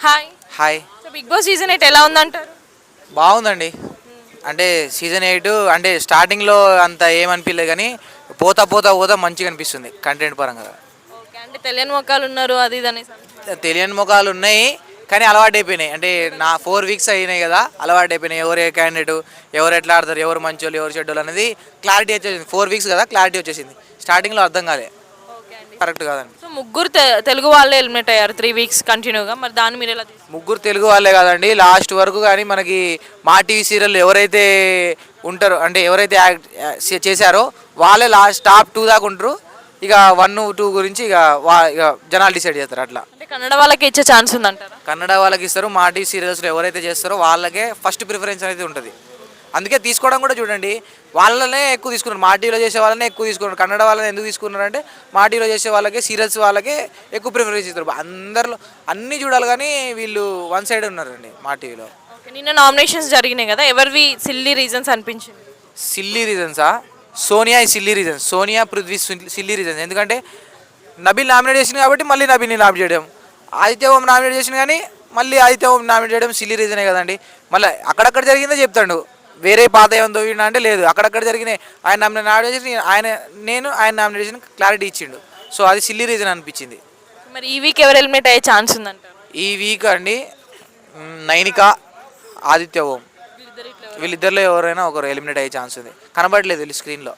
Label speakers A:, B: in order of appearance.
A: Hi.
B: Hi.
A: So Bigg Boss season 8 ఎలా ఉందంటారు?
B: బాగుందండి. అంటే సీజన్ 8 అంటే స్టార్టింగ్లో అంత ఏమనిపించలేదు కానీ పోతా పోతా పోతా మంచిగా అనిపిస్తుంది కంటెంట్ పరంగా.
A: ఓకే. అంటే తెలియని మొక్కలు ఉన్నారు అది ఇది అనేసి అంటున్నారు.
B: తెలియని ముఖాలు ఉన్నాయి కానీ అలవాటు అయిపోయినాయి. అంటే నా 4 వీక్స్ అయినాయి కదా, అలవాటు అయిపోయినాయి. ఎవరు ఏ క్యాండిడేట్, ఎవరు ఎట్లా ఆడతారు, ఎవరు మంచోళ్ళు ఎవరు చెడ్డోళ్ళు అనేది క్లారిటీ వచ్చేసింది. 4 వీక్స్ కదా, క్లారిటీ వచ్చేసింది. స్టార్టింగ్లో అర్థం కాలే,
A: ఓకే అండి.
B: కరెక్ట్ కాదండి.
A: సో ముగ్గురు తెలుగు వాళ్ళే ఎలిమినేట్ అయ్యారు 3 వీక్స్ కంటిన్యూగా. మరి దాన్ని మీరు ఎలా తీసుకుంటారు?
B: ముగ్గురు తెలుగు వాళ్ళే కాదండి, లాస్ట్ వరకు కానీ మనకి మా టీవీ సీరియల్ ఎవరైతే ఉంటారో, అంటే ఎవరైతే చేశారో వాళ్ళే లాస్ట్ టాప్ 2 దాకా ఉంటారు. ఇక 1, 2 గురించి ఇక జనాలు డిసైడ్ చేస్తారు అట్లా.
A: అంటే కన్నడ వాళ్ళకి ఇచ్చే ఛాన్స్ ఉందంటారా?
B: కన్నడ వాళ్ళకి ఇస్తారు. మా టీవీ సీరియల్స్లో ఎవరైతే చేస్తారో వాళ్ళకే ఫస్ట్ ప్రిఫరెన్స్ అనేది ఉంటుంది. అందుకే తీసుకోవడం కూడా చూడండి, వాళ్ళనే ఎక్కువ తీసుకున్నారు. మా టీవీలో చేసే వాళ్ళనే ఎక్కువ తీసుకున్నారు. కన్నడ వాళ్ళని ఎందుకు తీసుకున్నారు అంటే మా టీవీలో చేసే వాళ్ళకే, సీరియల్స్ వాళ్ళకే ఎక్కువ ప్రిఫరెన్స్ ఇస్తారు. అందరిలో అన్నీ చూడాలి కానీ వీళ్ళు వన్ సైడ్ ఉన్నారండి మా టీవీలో.
A: ఓకే. నిన్న నామినేషన్స్ జరిగినాయి కదా, ఎవరివి సిల్లీ రీజన్స్ అనిపించింది?
B: సిల్లీ రీజన్సా? Sonia silly reasons. Sonia, Prithvi silly reasons. ఎందుకంటే నబిల్ నామినేట్ చేసింది కాబట్టి మళ్ళీ నబిల్ని నామినేట్ చేయడం, ఆదిత్య ఓం నామినేట్ చేసింది కానీ మళ్ళీ ఆదిత్య ఓం నామినేట్ చేయడం సిల్లీ రీజనే కదండి. మళ్ళీ అక్కడక్కడ జరిగిందే చెప్తాడు, వేరే పాత ఏమో తోవినా అంటే లేదు, అక్కడక్కడ జరిగినాయి. ఆయన నామినేట్ చేసి ఆయన నామినేట్ చేసిన క్లారిటీ ఇచ్చిండు. సో అది సిల్లీ రీజన్ అనిపించింది.
A: మరి ఈ వీక్ ఎవరు ఎలిమినేట్ అయ్యే ఛాన్స్ ఉందంటారు?
B: ఈ వీక్ అండి నైనిక, ఆదిత్య ఓం, వీళ్ళిద్దరిలో ఎవరైనా ఒకరు ఎలిమినేట్ అయ్యే ఛాన్స్ ఉంది. కనబడలేదు వీళ్ళు స్క్రీన్లో.